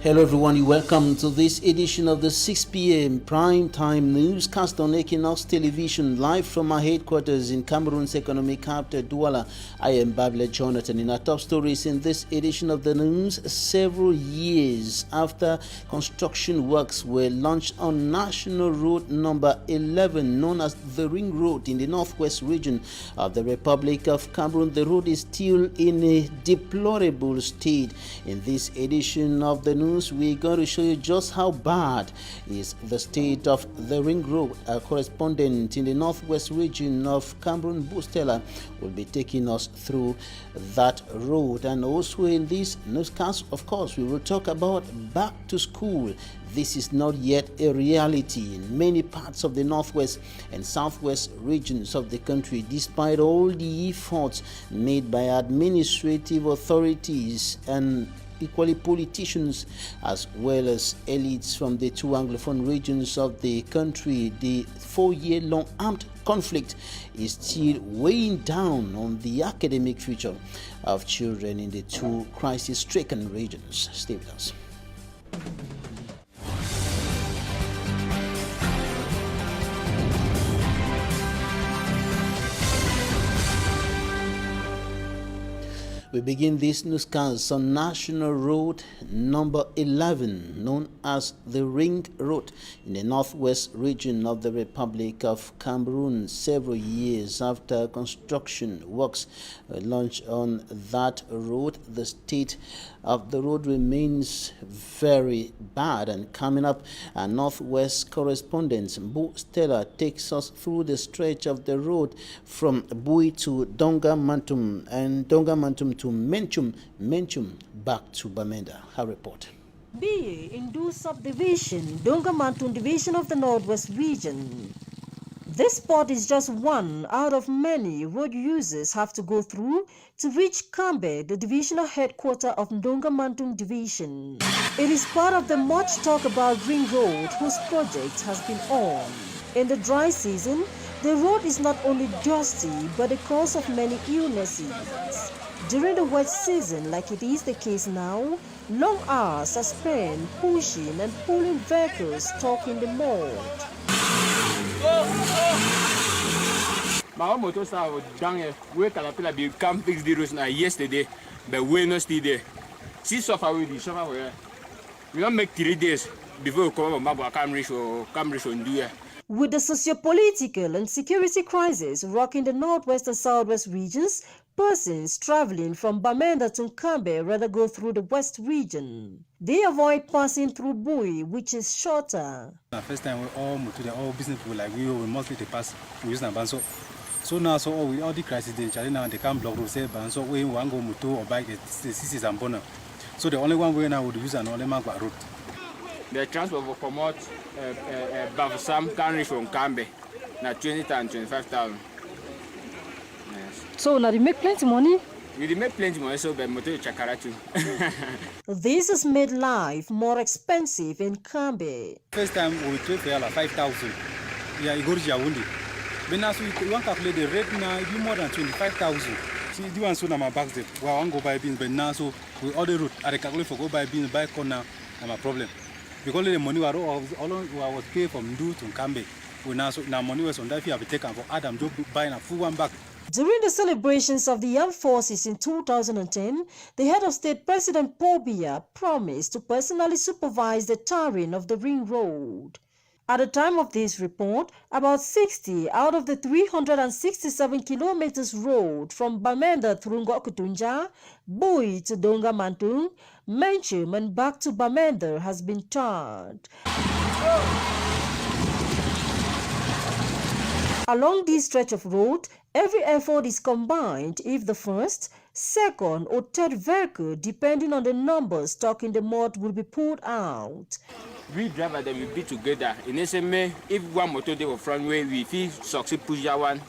Hello everyone, you welcome to this edition of the 6 p.m. prime time newscast on Équinoxe Television, live from our headquarters in Cameroon's economic capital, Douala. I am Babla Jonathan. In our top stories in this edition of the news, several years after construction works were launched on National Road number 11, known as the Ring Road in the northwest region of the Republic of Cameroon, the road is still in a deplorable state. In this edition of the news, we're going to show you just how bad is the state of the Ring Road. Our correspondent in the northwest region of Cameroon, Bustela, will be taking us through that road. And also in this newscast, of course, we will talk about back to school. This is not yet a reality in many parts of the northwest and southwest regions of the country, despite all the efforts made by administrative authorities and equally politicians as well as elites from the two Anglophone regions of the country. The 4-year-long armed conflict is still weighing down on the academic future of children in the two crisis-stricken regions. Stay with us. We begin this newscast on National Road number 11, known as the Ring Road in the northwest region of the Republic of Cameroon. Several years after construction works were launched on that road, the state of the road remains very bad. And coming up, our northwest correspondent Bo Stella takes us through the stretch of the road from Bui to Donga Mantum and Donga Mantum to Menchum back to Bamenda. Her report. BA in Du subdivision, Donga Mantum division of the Northwest region. This spot is just one out of many road users have to go through to reach Kambe, the divisional headquarters of Donga Mantum division. It is part of the much talk about Ring Road whose project has been on. In the dry season, the road is not only dusty but the cause of many illnesses. During the wet season, like it is the case now, long hours are spent pushing and pulling vehicles stuck in the mud. My motor was down here. We can fix the roads now yesterday, but we're not still there. See, so far we don't make 3 days before we come up with Camry on do. With the socio-political and security crisis rocking the northwest and southwest regions, persons traveling from Bamenda to Kambe rather go through the west region. They avoid passing through Bui, which is shorter. The first time all business people like we mostly they pass we use Banso. So now all the crisis they now they can't block road say Banso we want go motor or bike the CC and Bona. So the only one way now would use an only Magua route. The transport will come out Bavsam Canary from Kambe, now 20,000 and 25,000. Yes. So now they make plenty money? We make plenty money, so by motor Chakara too. This has made life more expensive in Kambe. First time we trade for 5,000. Yeah, you go to Jawundi. But now so you want to calculate the rate now, it be more than 25,000. See, you want to know my bags there. Well, I want to go buy beans, but now so we order route. I calculate for go buy beans, buy corn now, I'm a problem. Because the money was paid from Du to Kambe. Now money was on that fee have taken for Adam to buy a full one back. During the celebrations of the armed forces in 2010, the head of state, President Paul Biya, promised to personally supervise the tarring of the Ring Road. At the time of this report, about 60 out of the 367 kilometers road from Bamenda through Ngokutunja, Bui to Donga Mantum, Menchum and back to Bamenda has been tarred. Along this stretch of road, every effort is combined if the first, second or third vehicle, depending on the numbers stuck in the mud, will be pulled out. We driver them will be together. In SMA, if one motor they were front way, we feel succeed push that one.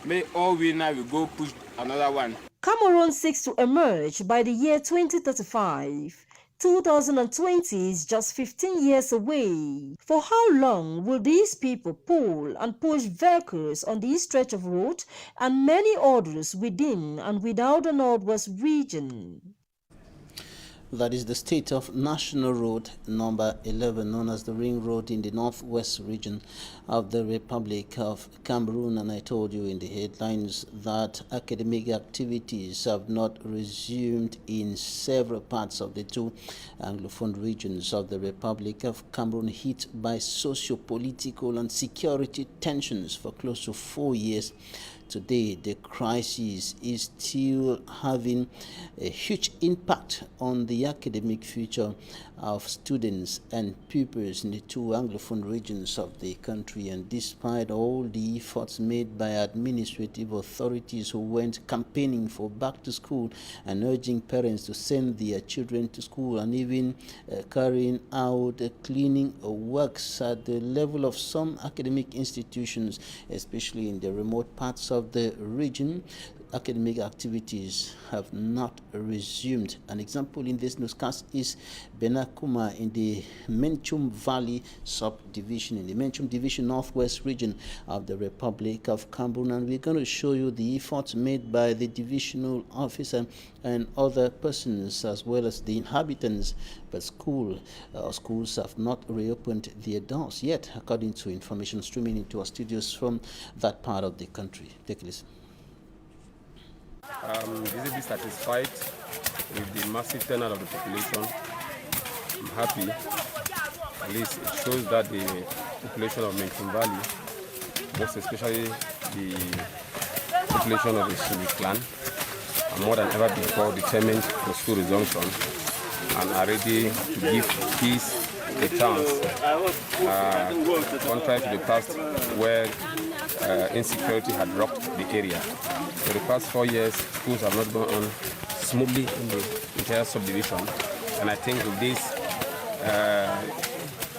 May all we now will go push another one. Cameroon seeks to emerge by the year 2035. 2020 is just 15 years away. For how long will these people pull and push vehicles on this stretch of road and many others within and without the northwest region? That is the state of National Road number 11, known as the Ring Road in the northwest region of the Republic of Cameroon. And I told you in the headlines that academic activities have not resumed in several parts of the two Anglophone regions of the Republic of Cameroon, hit by socio-political and security tensions for close to 4 years. Today, the crisis is still having a huge impact on the academic future of students and pupils in the two Anglophone regions of the country. And despite all the efforts made by administrative authorities who went campaigning for back to school and urging parents to send their children to school, and even carrying out cleaning works at the level of some academic institutions, especially in the remote parts of the region, academic activities have not resumed. An example in this newscast is Benakuma in the Menchum Valley subdivision, in the Menchum Division Northwest region of the Republic of Cameroon. And we're going to show you the efforts made by the divisional officer and other persons as well as the inhabitants. But schools have not reopened their doors yet, according to information streaming into our studios from that part of the country. Take a listen. I'm visibly satisfied with the massive turnout of the population. I'm happy. At least it shows that the population of Menchum Valley, most especially the population of the Shimi clan, are more than ever before determined for school resumption and are ready to give peace a chance, contrary to the past where insecurity had rocked the area. For the past 4 years, schools have not gone on smoothly in the entire subdivision, and I think with this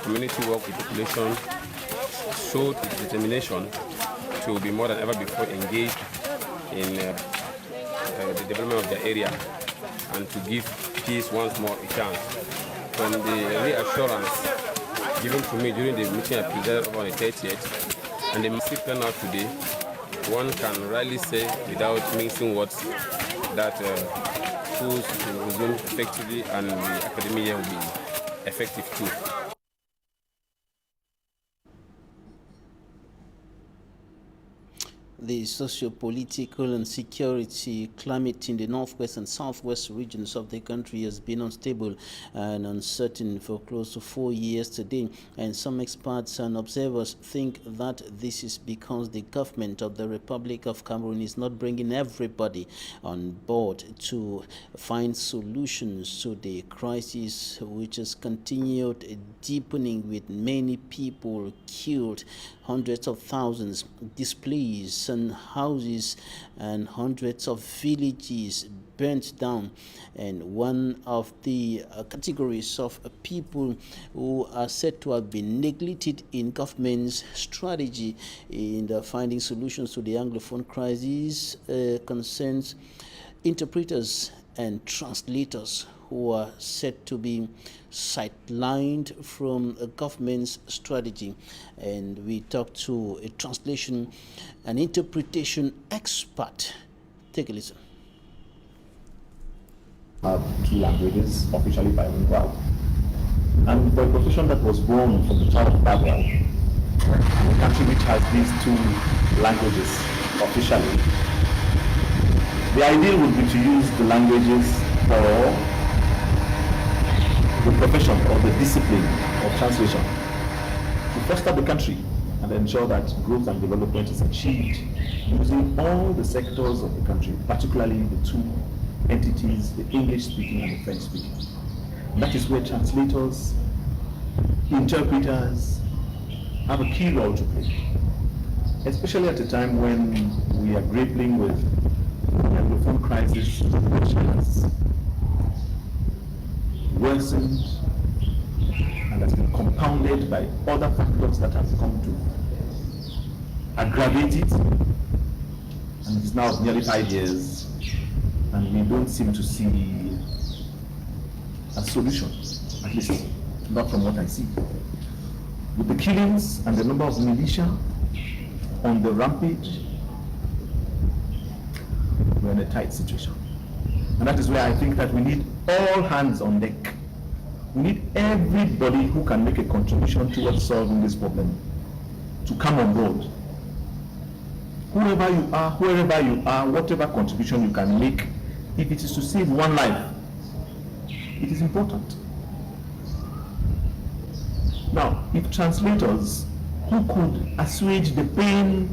community work, the population showed its determination to be more than ever before engaged in the development of their area and to give peace once more a chance. From the reassurance given to me during the meeting I presided over on the 30th and the massive turnout today, one can rarely say without mixing words that schools will resume effectively and the academic year will be effective too. The socio-political and security climate in the northwest and southwest regions of the country has been unstable and uncertain for close to 4 years today, and some experts and observers think that this is because the government of the Republic of Cameroon is not bringing everybody on board to find solutions to the crisis, which has continued deepening with many people killed, hundreds of thousands displaced, and houses and hundreds of villages burnt down. And one of the categories of people who are said to have been neglected in government's strategy in finding solutions to the Anglophone crisis concerns interpreters and translators, who are said to be sidelined from a government's strategy. And we talked to a translation and interpretation expert. Take a listen. Have 2 languages, officially bilingual. And for a profession that was born from the child background, a country which has these 2 languages officially, the ideal would be to use the languages for the profession or the discipline of translation to foster the country and ensure that growth and development is achieved using all the sectors of the country, particularly the 2 entities, the English-speaking and the French-speaking. That is where translators, interpreters have a key role to play, especially at a time when we are grappling with the Anglophone crisis, which has worsened and has been compounded by other factors that have come to aggravate it. And it is now nearly 5 years, and we don't seem to see a solution, at least not from what I see. With the killings and the number of militia on the rampage, we're in a tight situation. And that is where I think that we need all hands on deck. We need everybody who can make a contribution towards solving this problem to come on board. Whoever you are, wherever you are, whatever contribution you can make, if it is to save one life, it is important. Now, if translators who could assuage the pain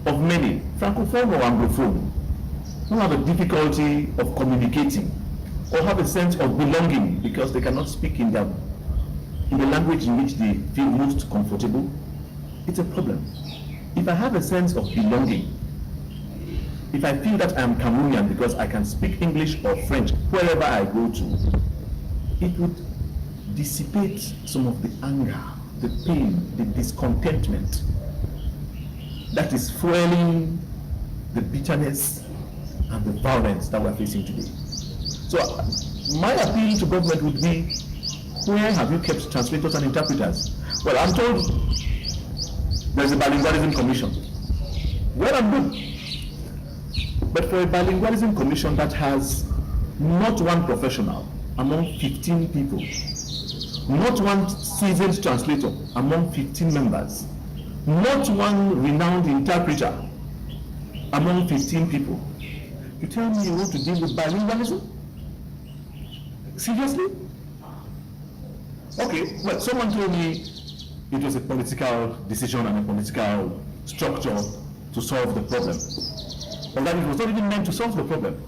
of many, francophone or anglophone, who have a difficulty of communicating or have a sense of belonging because they cannot speak in the language in which they feel most comfortable, it's a problem. If I have a sense of belonging, if I feel that I am Cameroonian because I can speak English or French wherever I go to, it would dissipate some of the anger, the pain, the discontentment that is fueling the bitterness and the violence that we're facing today. So my appeal to government would be, where have you kept translators and interpreters? Well, I'm told there's a bilingualism commission. Well, I'm good. But for a bilingualism commission that has not one professional among 15 people, not one seasoned translator among 15 members, not one renowned interpreter among 15 people, you tell me you want to deal with bilingualism? Seriously? Okay, well, someone told me it was a political decision and a political structure to solve the problem. But that it was not even meant to solve the problem.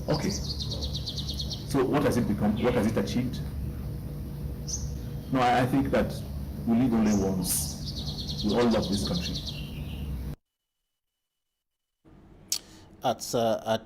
Okay. So what has it become? What has it achieved? No, I think that we live only once. We all love this country. At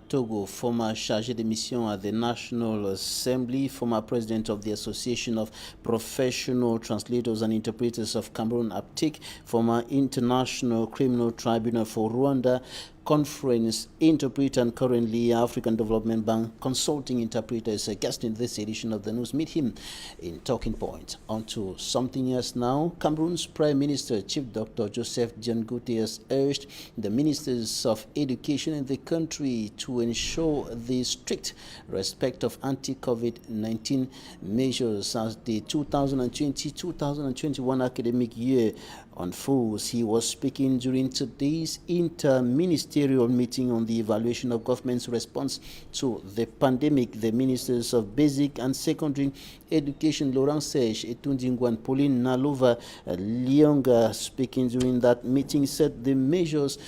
Togo, former chargé de mission at the National Assembly, former president of the Association of Professional Translators and Interpreters of Cameroon, APTIC, former International Criminal Tribunal for Rwanda Conference interpreter and currently African Development Bank consulting interpreter is a guest in this edition of the news. Meet him in Talking Point. On to something else now. Cameroon's Prime Minister, Chief Dr. Joseph Diangote, has urged the ministers of education in the country to ensure the strict respect of anti-COVID-19 measures as the 2020-2021 academic year unfolds. He was speaking during today's inter-ministerial meeting on the evaluation of government's response to the pandemic. The ministers of basic and secondary education, Laurent Sech, Etundingwa, and Pauline Nalova Lyonga, speaking during that meeting, said the measures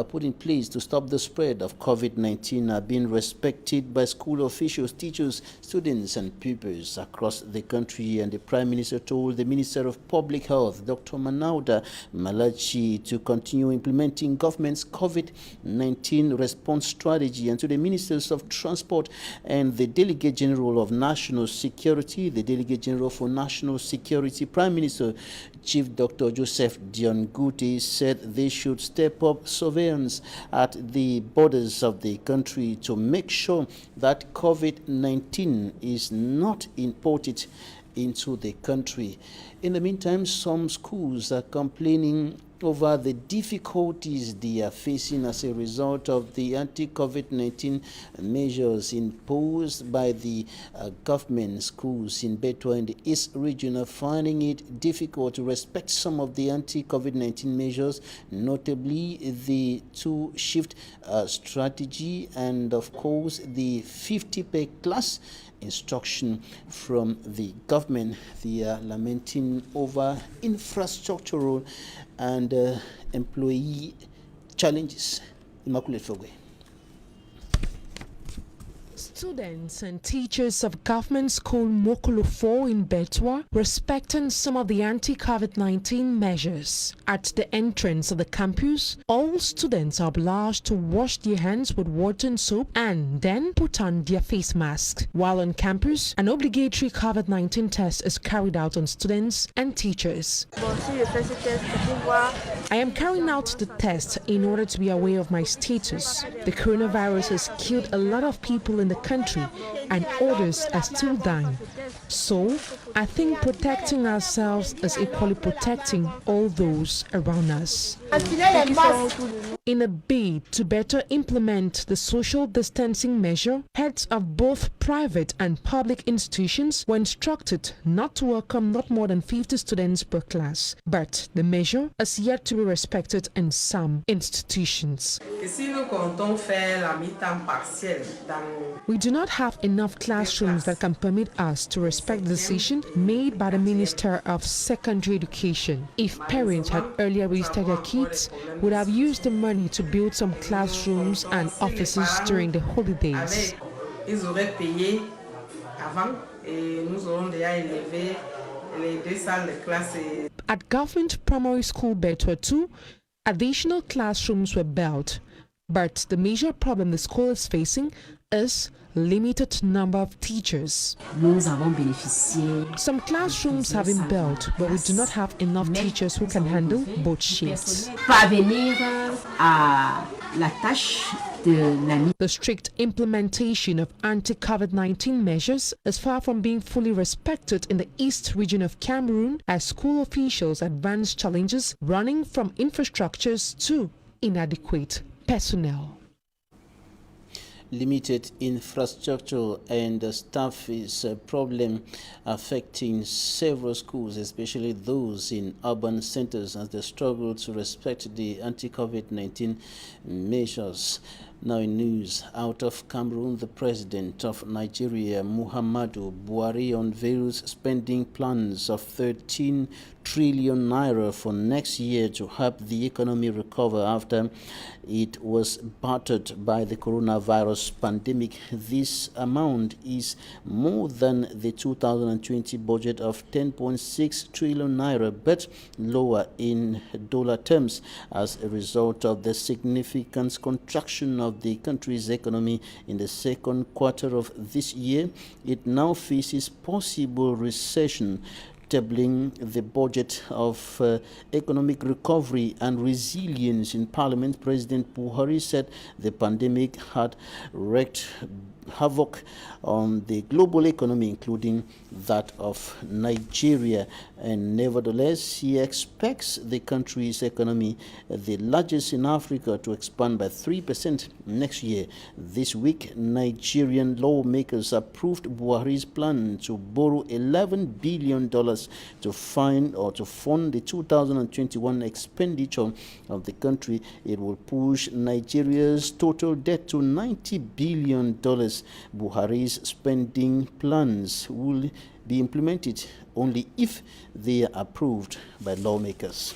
put in place to stop the spread of COVID-19 are being respected by school officials, teachers, students, and pupils across the country. And the Prime Minister told the Minister of Public Health, Dr. Manauda Malachi, to continue implementing government's COVID-19 response strategy. And to the Ministers of Transport and the Delegate General of National Security, the Delegate General for National Security, Prime Minister Chief Dr. Joseph Diangote said they should step up surveillance at the borders of the country to make sure that COVID-19 is not imported into the country. In the meantime, some schools are complaining over the difficulties they are facing as a result of the anti-COVID-19 measures imposed by the government. Schools in Betwa in the East region are finding it difficult to respect some of the anti-COVID-19 measures, notably the two-shift strategy and, of course, the 50 per class instruction from the government. They are lamenting over infrastructural and employee challenges. Immaculate Fogwe. Students and teachers of government school Mokolo 4 in Betwa respecting some of the anti-COVID-19 measures. At the entrance of the campus, all students are obliged to wash their hands with water and soap and then put on their face masks. While on campus, an obligatory COVID-19 test is carried out on students and teachers. I am carrying out the test in order to be aware of my status. The coronavirus has killed a lot of people in the country and others are still dying. So, I think protecting ourselves is equally protecting all those around us. In a bid to better implement the social distancing measure, heads of both private and public institutions were instructed not to welcome not more than 50 students per class. But the measure is yet to be respected in some institutions. We do not have enough classrooms that can permit us to respect the decision made by the Minister of Secondary Education. If parents had earlier registered their kids, would have used the money to build some classrooms and offices during the holidays. At Government Primary School Betwa 2, additional classrooms were built, but the major problem the school is facing is limited number of teachers. Some classrooms have been built, but we do not have enough teachers who can handle both shifts. The strict implementation of anti-COVID-19 measures is far from being fully respected in the east region of Cameroon as school officials advance challenges running from infrastructures to inadequate personnel. Limited infrastructure and staff is a problem affecting several schools, especially those in urban centers, as they struggle to respect the anti-COVID-19 measures. Now in news out of Cameroon, the president of Nigeria, Muhammadu Buhari, unveils spending plans of 13 trillion naira for next year to help the economy recover after it was battered by the coronavirus pandemic. This amount is more than the 2020 budget of 10.6 trillion naira, but lower in dollar terms as a result of the significant contraction of the country's economy in the second quarter of this year. It now faces possible recession. Tabling the budget of economic recovery and resilience in Parliament, President Buhari said the pandemic had wreaked havoc on the global economy, including that of Nigeria. And nevertheless, he expects the country's economy, the largest in Africa, to expand by 3% next year. This week, Nigerian lawmakers approved Buhari's plan to borrow $11 billion to fund the 2021 expenditure of the country. It will push Nigeria's total debt to $90 billion. Buhari's spending plans will be implemented only if they are approved by lawmakers.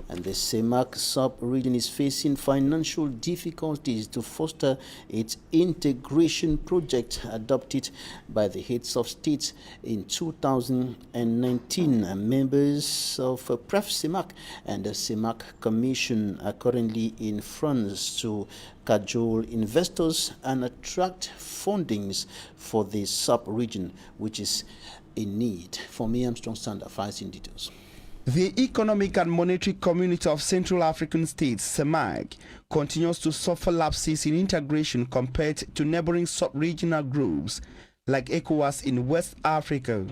And the CEMAC sub-region is facing financial difficulties to foster its integration project adopted by the heads of states in 2019. And members of PREF-CEMAC and the CEMAC Commission are currently in France to cajole investors and attract fundings for the sub-region, which is in need. For me, Armstrong Sander, files in details. The Economic and Monetary Community of Central African States, CEMAC, continues to suffer lapses in integration compared to neighboring sub-regional groups like ECOWAS in West Africa.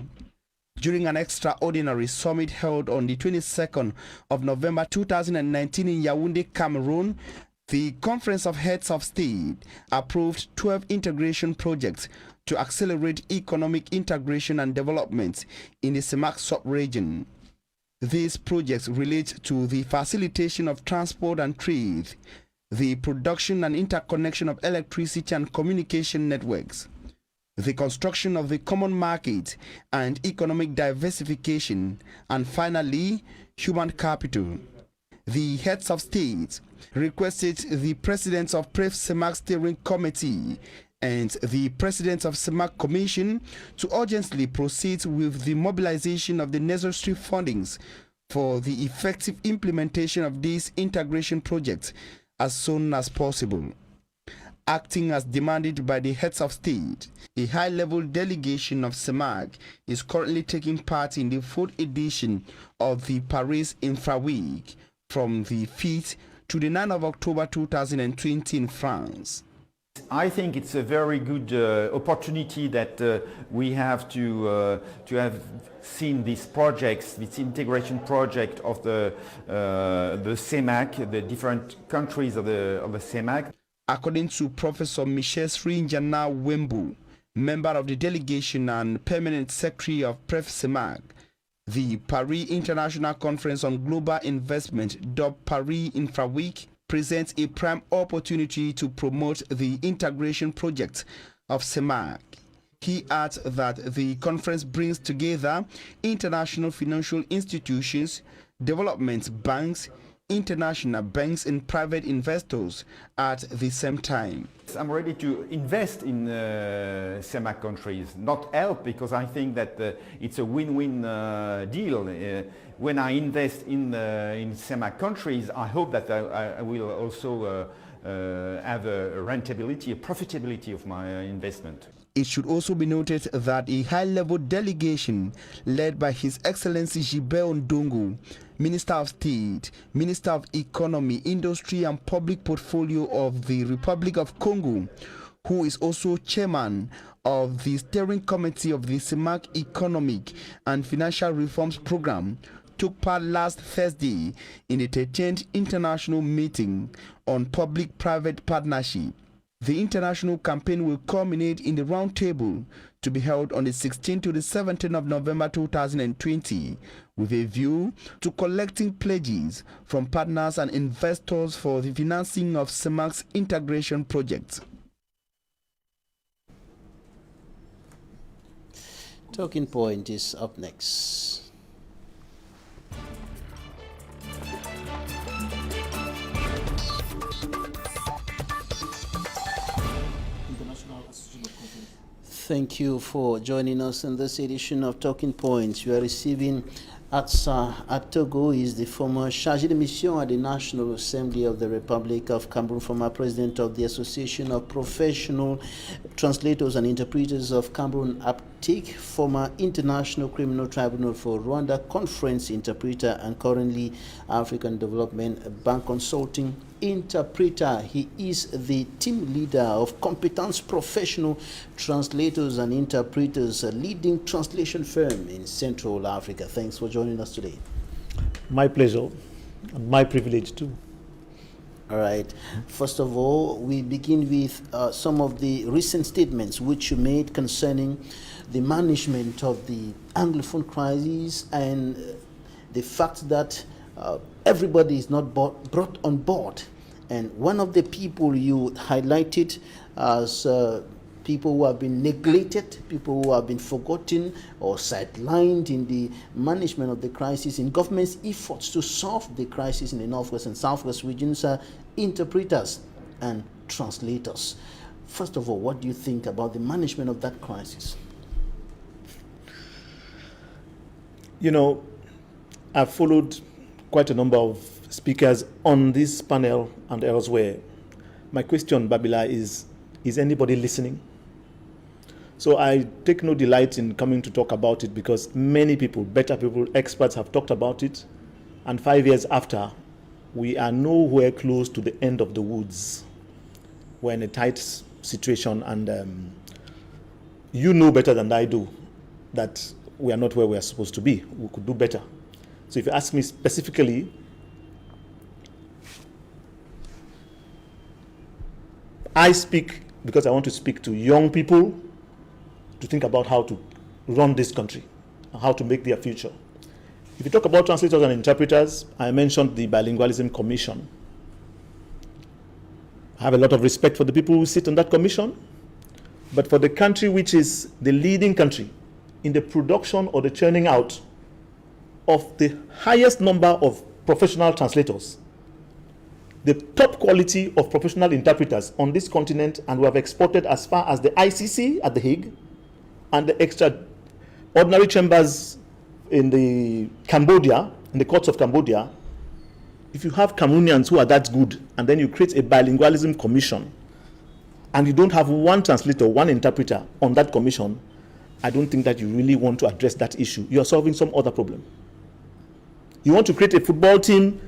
During an extraordinary summit held on the 22nd of November 2019 in Yaoundé, Cameroon, the Conference of Heads of State approved 12 integration projects to accelerate economic integration and development in the CEMAC sub-region. These projects relate to the facilitation of transport and trade, the production and interconnection of electricity and communication networks, the construction of the common market and economic diversification, and finally, human capital. The heads of state requested the presidents of PREF-CEMAC Steering Committee and the president of CEMAC Commission to urgently proceed with the mobilization of the necessary fundings for the effective implementation of these integration projects as soon as possible. Acting as demanded by the heads of state, a high-level delegation of CEMAC is currently taking part in the 4th edition of the Paris Infra Week from the 5th to the 9th of October 2020 in France. I think it's a very good opportunity that we have to have seen these projects, this integration project of the CEMAC, the different countries of the CEMAC. According to Professor Michel Srinjana Wembu, member of the delegation and permanent secretary of PREF-CEMAC, the Paris International Conference on Global Investment, dubbed Paris Infra Week, presents a prime opportunity to promote the integration project of CEMAC. He adds that the conference brings together international financial institutions, development banks, international banks and private investors at the same time. I'm ready to invest in CEMAC countries, not help, because I think that it's a win-win deal. When I invest in CEMAC countries, I hope that I will also have a rentability, a profitability of my investment. It should also be noted that a high-level delegation led by His Excellency Gilbert Ndongo, Minister of State, Minister of Economy, Industry and Public Portfolio of the Republic of Congo, who is also chairman of the steering committee of the CEMAC Economic and Financial Reforms Program, took part last Thursday in the 13th International Meeting on Public-Private Partnership. The international campaign will culminate in the roundtable to be held on the 16th to the 17th of November 2020, with a view to collecting pledges from partners and investors for the financing of CEMAC's integration projects. Talking Point is up next. Thank you for joining us in this edition of Talking Points. We are receiving Atsa Atogo. He is the former chargé de mission at the National Assembly of the Republic of Cameroon, former president of the Association of Professional Translators and Interpreters of Cameroon, APTIC, former International Criminal Tribunal for Rwanda conference interpreter, and currently African Development Bank consulting interpreter. He is the team leader of Competence Professional Translators and Interpreters, a leading translation firm in Central Africa. Thanks for joining us today. My pleasure, and my privilege too. All right. First of all, we begin with some of the recent statements which you made concerning the management of the Anglophone crisis and the fact that everybody is not brought on board. And one of the people you highlighted as people who have been neglected, people who have been forgotten or sidelined in the management of the crisis, in government's efforts to solve the crisis in the Northwest and Southwest regions, are interpreters and translators. First of all, what do you think about the management of that crisis? You know, I've followed quite a number of speakers on this panel and elsewhere. My question, Babila, is anybody listening? So I take no delight in coming to talk about it because many people, better people, experts have talked about it. And 5 years after, we are nowhere close to the end of the woods. We're in a tight situation, and you know better than I do that we are not where we are supposed to be. We could do better. So if you ask me specifically, I speak because I want to speak to young people to think about how to run this country and how to make their future. If you talk about translators and interpreters, I mentioned the Bilingualism Commission. I have a lot of respect for the people who sit on that commission, but for the country which is the leading country in the production or the churning out of the highest number of professional translators, the top quality of professional interpreters on this continent, and we have exported as far as the ICC at The Hague and the extraordinary chambers in the Cambodia, in the courts of Cambodia. If you have Cameroonians who are that good, and then you create a bilingualism commission, and you don't have one translator, one interpreter on that commission, I don't think that you really want to address that issue. You are solving some other problem. You want to create a football team,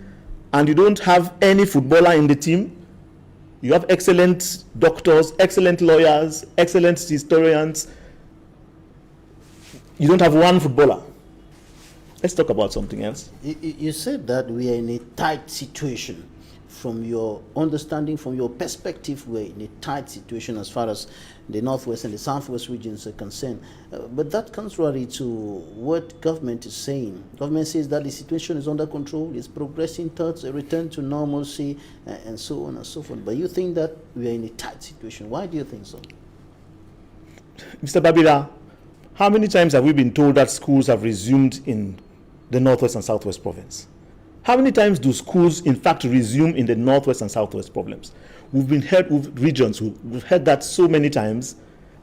and you don't have any footballer in the team. You have excellent doctors, excellent lawyers, excellent historians. You don't have one footballer. Let's talk about something else. You said that we are in a tight situation. From your understanding, from your perspective, we're in a tight situation as far as the Northwest and the Southwest regions are concerned. But that contrary to what government is saying. Government says that the situation is under control, it's progressing towards a return to normalcy, and so on and so forth. But you think that we are in a tight situation. Why do you think so? Mr. Babila, how many times have we been told that schools have resumed in the Northwest and Southwest province? How many times do schools, in fact, resume in the Northwest and Southwest province? We've heard that so many times,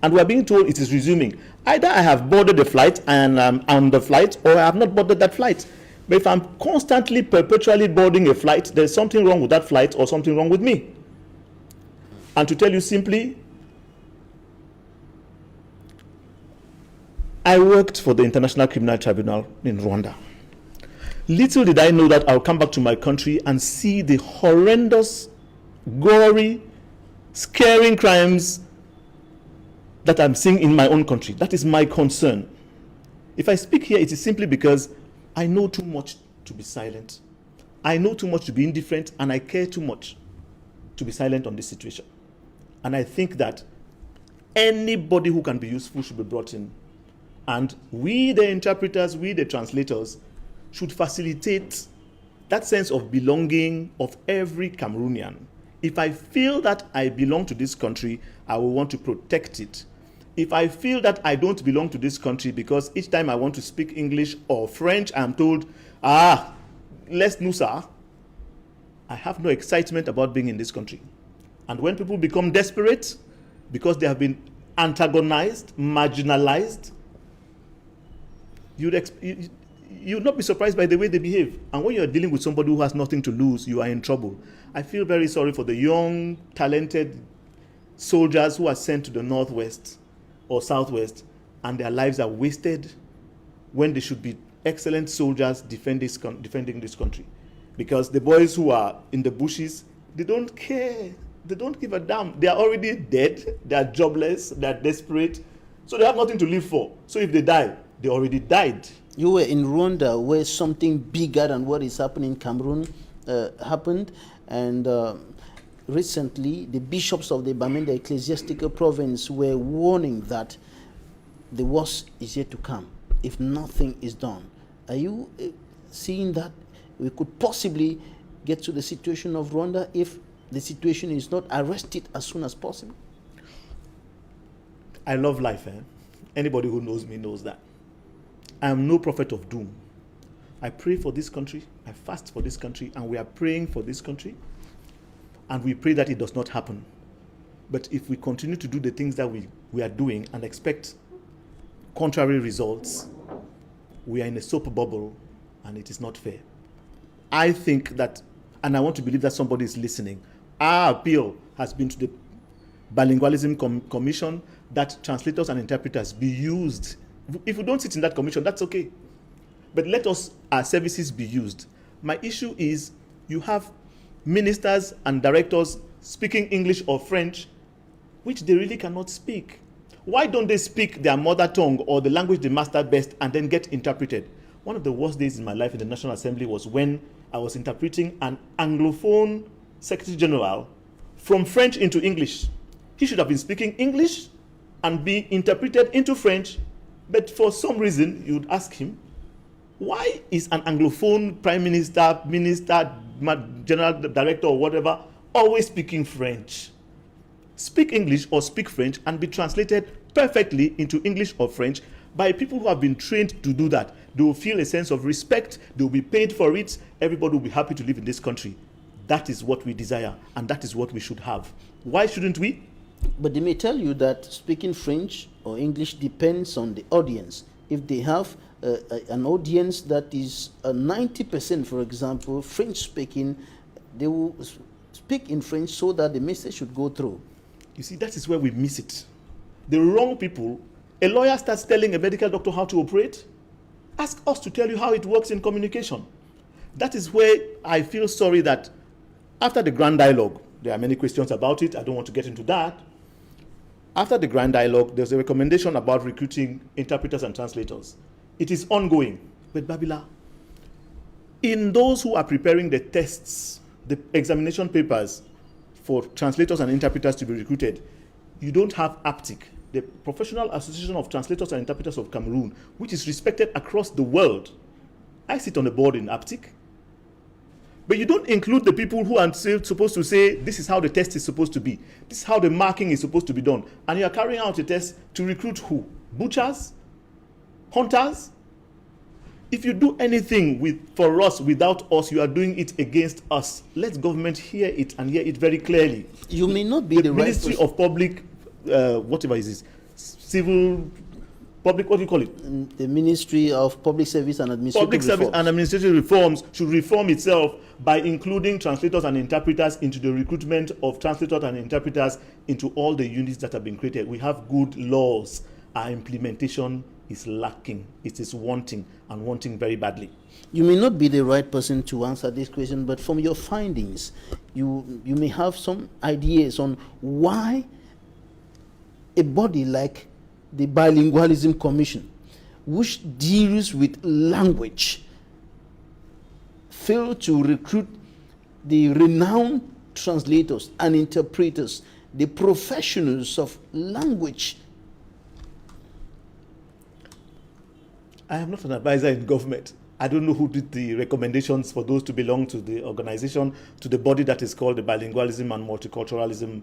and we're being told it is resuming. Either I have boarded the flight and I'm on the flight, or I have not boarded that flight. But if I'm constantly, perpetually boarding a flight, there's something wrong with that flight or something wrong with me. And to tell you simply, I worked for the International Criminal Tribunal in Rwanda. Little did I know that I'll come back to my country and see the horrendous, gory, scaring crimes that I'm seeing in my own country. That is my concern. If I speak here, it is simply because I know too much to be silent. I know too much to be indifferent, and I care too much to be silent on this situation. And I think that anybody who can be useful should be brought in. And we, the interpreters, we, the translators, should facilitate that sense of belonging of every Cameroonian. If I feel that I belong to this country, I will want to protect it. If I feel that I don't belong to this country because each time I want to speak English or French, I'm told, laisse nous ça, I have no excitement about being in this country. And when people become desperate because they have been antagonized, marginalized, you'd not be surprised by the way they behave. And when you're dealing with somebody who has nothing to lose, you are in trouble. I feel very sorry for the young, talented soldiers who are sent to the Northwest or Southwest, and their lives are wasted when they should be excellent soldiers defending this country. Because the boys who are in the bushes, they don't care. They don't give a damn. They are already dead. They are jobless. They are desperate. So they have nothing to live for. So if they die, they already died. You were in Rwanda where something bigger than what is happening in Cameroon happened, and recently the bishops of the Bamenda ecclesiastical province were warning that the worst is yet to come if nothing is done. Are you seeing that we could possibly get to the situation of Rwanda if the situation is not arrested as soon as possible? I love life. Anybody who knows me knows that. I am no prophet of doom. I pray for this country, I fast for this country, and we are praying for this country, and we pray that it does not happen. But if we continue to do the things that we are doing and expect contrary results, we are in a soap bubble, and it is not fair. I think that, and I want to believe that somebody is listening, our appeal has been to the Bilingualism Commission that translators and interpreters be used. If we don't sit in that commission, that's okay. But let our services be used. My issue is you have ministers and directors speaking English or French, which they really cannot speak. Why don't they speak their mother tongue or the language they master best and then get interpreted? One of the worst days in my life in the National Assembly was when I was interpreting an Anglophone Secretary General from French into English. He should have been speaking English and be interpreted into French. But for some reason, you'd ask him, why is an Anglophone Prime Minister, General Director, or whatever, always speaking French? Speak English or speak French and be translated perfectly into English or French by people who have been trained to do that. They will feel a sense of respect, they will be paid for it, everybody will be happy to live in this country. That is what we desire, and that is what we should have. Why shouldn't we? But they may tell you that speaking French or English depends on the audience. If they have an audience that is 90%, for example, French speaking, they will speak in French so that the message should go through. You see, that is where we miss it. The wrong people. A lawyer starts telling a medical doctor how to operate. Ask us to tell you how it works in communication. That is where I feel sorry that after the grand dialogue, There are many questions about it. I don't want to get into that. After the grand dialogue, there's a recommendation about recruiting interpreters and translators. It is ongoing. But Babila, in those who are preparing the tests, the examination papers for translators and interpreters to be recruited, you don't have APTIC, the Professional Association of Translators and Interpreters of Cameroon, which is respected across the world. I sit on the board in APTIC. But you don't include the people who are supposed to say, this is how the test is supposed to be. This is how the marking is supposed to be done. And you are carrying out a test to recruit who? Butchers? Hunters? If you do anything for us without us, you are doing it against us. Let government hear it and hear it very clearly. You may not be the right Ministry of Public, whatever is this, Civil, Public, what do you call it? The Ministry of Public Service and Administrative Public Service and Administrative Reforms should reform itself by including translators and interpreters into the recruitment of translators and interpreters into all the units that have been created. We have good laws. Our implementation is lacking. It is wanting, and wanting very badly. You may not be the right person to answer this question, but from your findings, you may have some ideas on why a body like the Bilingualism Commission, which deals with language, failed to recruit the renowned translators and interpreters, the professionals of language. I am not an advisor in government. I don't know who did the recommendations for those to belong to the organization, to the body that is called the Bilingualism and Multiculturalism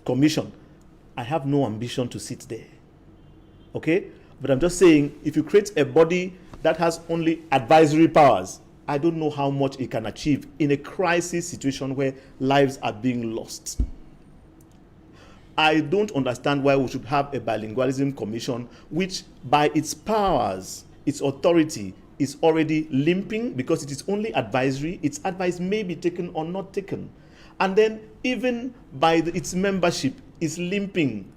Commission. I have no ambition to sit there. Okay? But I'm just saying, if you create a body that has only advisory powers, I don't know how much it can achieve in a crisis situation where lives are being lost. I don't understand why we should have a Bilingualism Commission which, by its powers, its authority, is already limping because it is only advisory. Its advice may be taken or not taken. And then even by its membership is limping.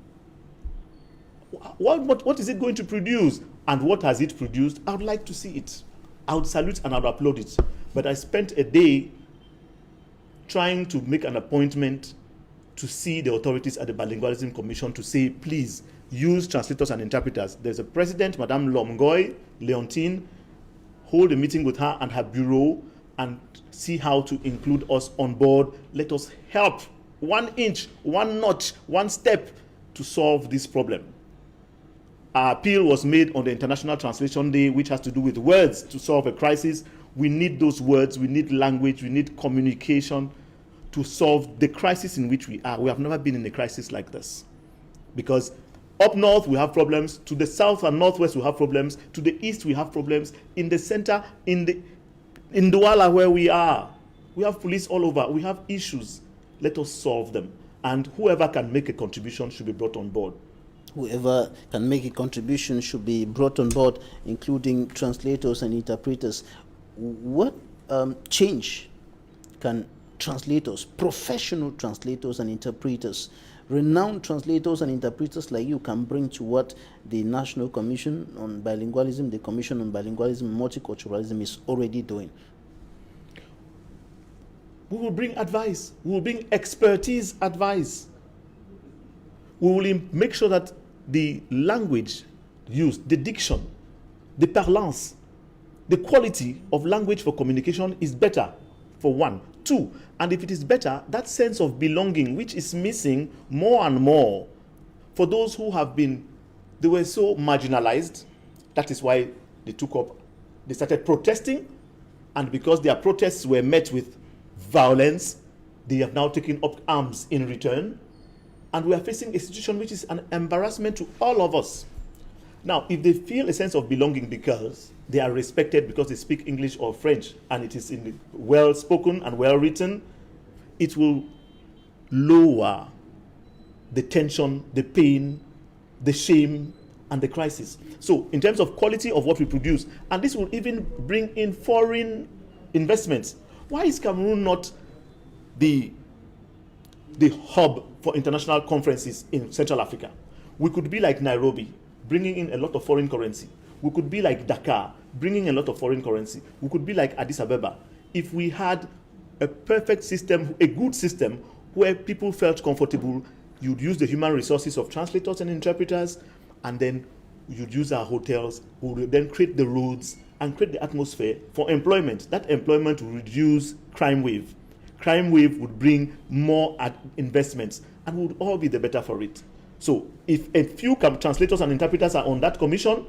What is it going to produce? And what has it produced? I would like to see it. I would salute and I would applaud it. But I spent a day trying to make an appointment to see the authorities at the Bilingualism Commission to say, please, use translators and interpreters. There's a president, Madame Lomgoy, Leontine, hold a meeting with her and her bureau and see how to include us on board. Let us help 1 inch, 1 notch, 1 step to solve this problem. Our appeal was made on the International Translation Day, which has to do with words to solve a crisis. We need those words, we need language, we need communication to solve the crisis in which we are. We have never been in a crisis like this. Because up north we have problems, to the south and northwest we have problems, to the east we have problems, in the center, in Douala where we are, we have police all over, we have issues. Let us solve them. And whoever can make a contribution should be brought on board. Whoever can make a contribution should be brought on board, including translators and interpreters. What change can translators, professional translators and interpreters, renowned translators and interpreters like you can bring to what the National Commission on Bilingualism, the Commission on Bilingualism and Multiculturalism is already doing? We will bring advice. We will bring expertise advice. We will make sure that the language used, the diction, the parlance, the quality of language for communication is better, for one. Two, and if it is better, that sense of belonging, which is missing more and more for those who have been, they were so marginalized. That is why they started protesting, and because their protests were met with violence, they have now taken up arms in return, and we are facing a situation which is an embarrassment to all of us. Now, if they feel a sense of belonging because they are respected because they speak English or French and it is well spoken and well written, it will lower the tension, the pain, the shame, and the crisis. So, in terms of quality of what we produce, and this will even bring in foreign investments. Why is Cameroon not the hub for international conferences in Central Africa? We could be like Nairobi, bringing in a lot of foreign currency. We could be like Dakar, bringing a lot of foreign currency. We could be like Addis Ababa if we had a perfect system, a good system, where people felt comfortable. You'd use the human resources of translators and interpreters, and then you'd use our hotels, we would then create the roads and create the atmosphere for employment. That employment would reduce crime wave. Crime wave would bring more investments, and we would all be the better for it. So if a few translators and interpreters are on that commission,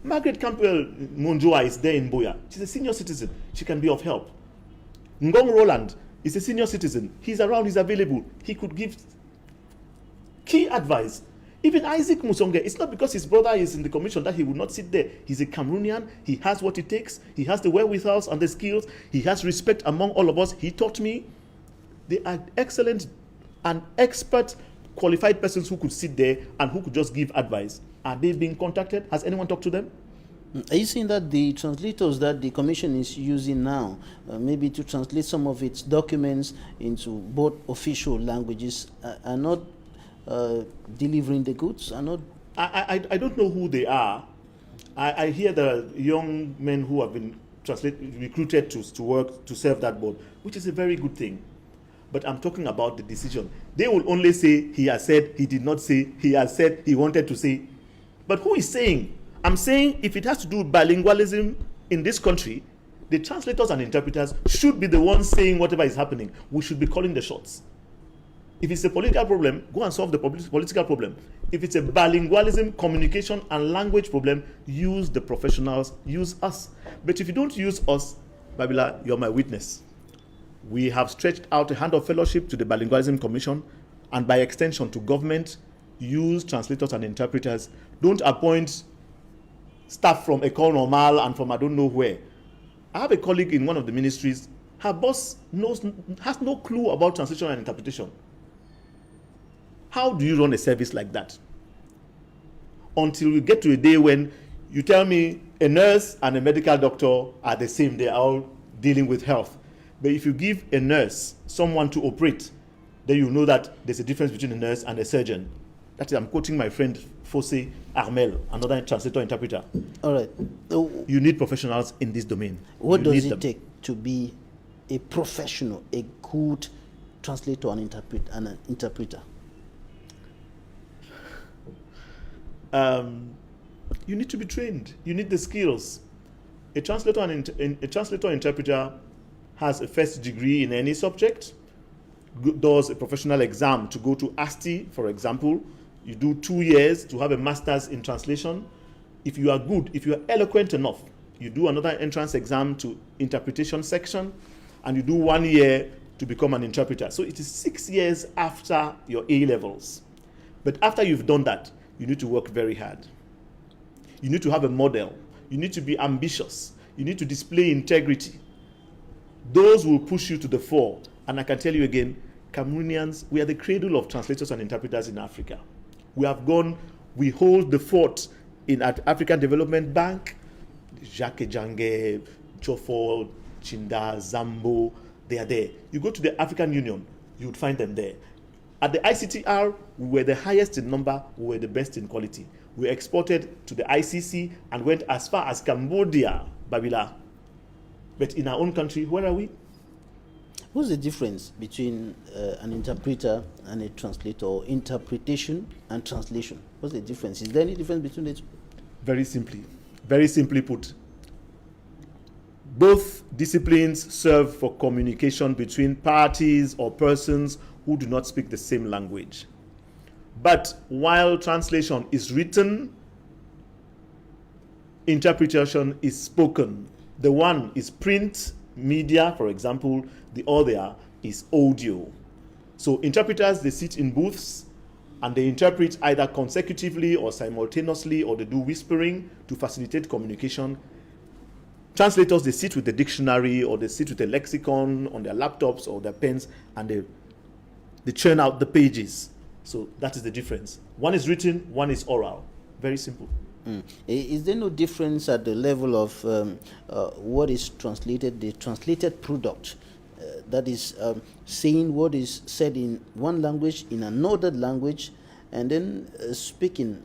Margaret Campbell Monjoa is there in Boya. She's a senior citizen. She can be of help. Ngong Roland is a senior citizen. He's around, he's available. He could give key advice. Even Isaac Musonge, it's not because his brother is in the commission that he would not sit there. He's a Cameroonian. He has what it takes. He has the wherewithals and the skills. He has respect among all of us. He taught me. They are excellent and expert, qualified persons who could sit there and who could just give advice. Are they being contacted? Has anyone talked to them? Are you saying that the translators that the commission is using now, maybe to translate some of its documents into both official languages, are not delivering the goods? Are not? I don't know who they are. I hear the young men who have been recruited to work to serve that board, which is a very good thing. But I'm talking about the decision. They will only say he has said, he did not say, he has said, he wanted to say. But who is saying? I'm saying if it has to do with bilingualism in this country, the translators and interpreters should be the ones saying whatever is happening. We should be calling the shots. If it's a political problem, go and solve the political problem. If it's a bilingualism, communication, and language problem, use the professionals, use us. But if you don't use us, Babila, you're my witness. We have stretched out a hand of fellowship to the Bilingualism Commission, and by extension to government. Use translators and interpreters. Don't appoint staff from École Normale and from I don't know where. I have a colleague in one of the ministries. Her boss has no clue about translation and interpretation. How do you run a service like that? Until we get to a day when you tell me a nurse and a medical doctor are the same, they are all dealing with health. But if you give a nurse someone to operate, then you know that there's a difference between a nurse and a surgeon. That is, I'm quoting my friend Fosse Armel, another translator interpreter. All right. You need professionals in this domain. What does it take to be a professional, a good translator and interpreter? You need to be trained. You need the skills. A translator and interpreter has a first degree in any subject, does a professional exam to go to ASTI, for example. You do 2 years to have a master's in translation. If you are good, if you are eloquent enough, you do another entrance exam to interpretation section, and you do 1 year to become an interpreter. So it is 6 years after your A-levels. But after you've done that, you need to work very hard. You need to have a model. You need to be ambitious. You need to display integrity. Those will push you to the fore. And I can tell you again, Cameroonians, we are the cradle of translators and interpreters in Africa. We hold the fort in African Development Bank. Jacques Jange, Chofo, Chinda, Zambo, they are there. You go to the African Union, you would find them there. At the ICTR, we were the highest in number, we were the best in quality. We exported to the ICC and went as far as Cambodia, Babila. But in our own country, where are we? What's the difference between an interpreter and a translator, or interpretation and translation? What's the difference? Is there any difference between the two? Very simply put, both disciplines serve for communication between parties or persons who do not speak the same language. But while translation is written, interpretation is spoken. The one is print media, for example, the other is audio. So interpreters, they sit in booths and they interpret either consecutively or simultaneously, or they do whispering to facilitate communication. Translators, they sit with the dictionary or they sit with a lexicon on their laptops or their pens, and they churn out the pages. So that is the difference. One is written, one is oral. Very simple. Is there no difference at the level of what is translated, the translated product, that is saying what is said in one language in another language, and then speaking?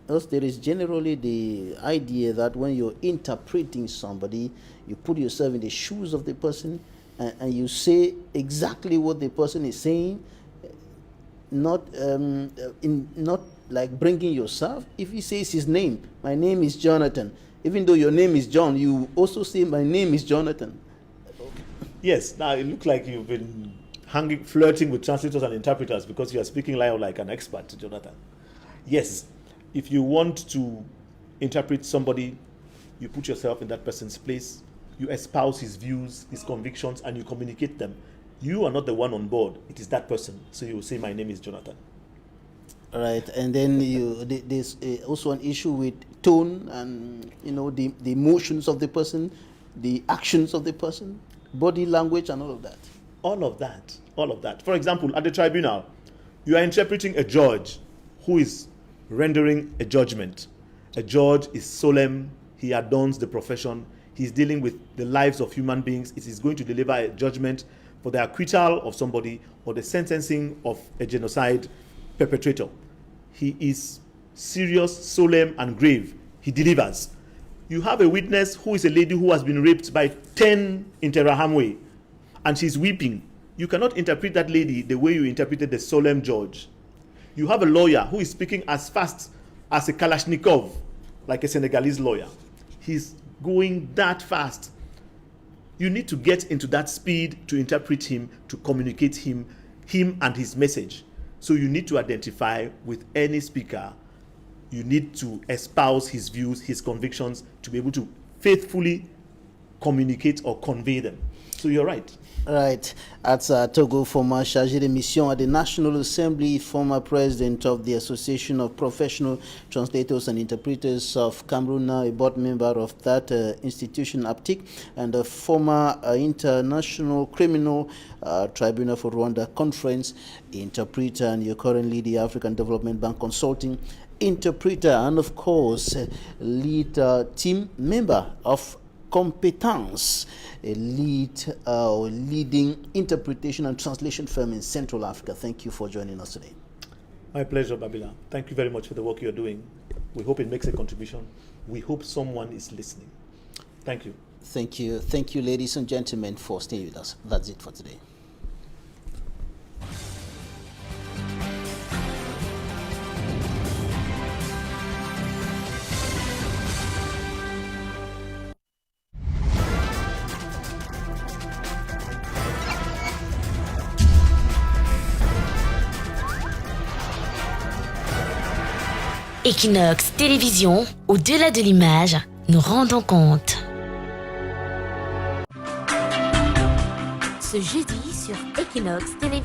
Else there is generally the idea that when you're interpreting somebody, you put yourself in the shoes of the person, and you say exactly what the person is saying, not like bringing yourself. If he says his name, my name is Jonathan, even though your name is John, you also say my name is Jonathan. Yes, now it looks like you've been flirting with translators and interpreters because you are speaking like an expert, Jonathan. Yes, if you want to interpret somebody, you put yourself in that person's place, you espouse his views, his convictions, and you communicate them. You are not the one on board, it is that person. So you will say, my name is Jonathan. All right, and then there's also an issue with tone and, the emotions of the person, the actions of the person, body language and all of that. All of that. For example, at the tribunal, you are interpreting a judge who is rendering a judgment. A judge is solemn, he adorns the profession, he's dealing with the lives of human beings. It is going to deliver a judgment for the acquittal of somebody or the sentencing of a genocide perpetrator. He is serious, solemn, and grave. He delivers. You have a witness who is a lady who has been raped by 10 Interahamwe, and she's weeping. You cannot interpret that lady the way you interpreted the solemn judge. You have a lawyer who is speaking as fast as a Kalashnikov, like a Senegalese lawyer. He's going that fast. You need to get into that speed to interpret him, to communicate him and his message. So you need to identify with any speaker. You need to espouse his views, his convictions, to be able to faithfully communicate or convey them. So you're right. Right. At Togo, former chargé de mission at the National Assembly, former president of the Association of Professional Translators and Interpreters of Cameroon, now a board member of that institution, APTIC, and a former International Criminal Tribunal for Rwanda Conference interpreter, and you're currently the African Development Bank Consulting interpreter, and of course, lead team member of Competence, a leading interpretation and translation firm in Central Africa. Thank you for joining us today. My pleasure, Babila. Thank you very much for the work you're doing. We hope it makes a contribution. We hope someone is listening. Thank you. Thank you. Thank you, ladies and gentlemen, for staying with us. That's it for today. Équinoxe Télévision, au-delà de l'image, nous rendons compte. Ce jeudi sur Équinoxe Télévision.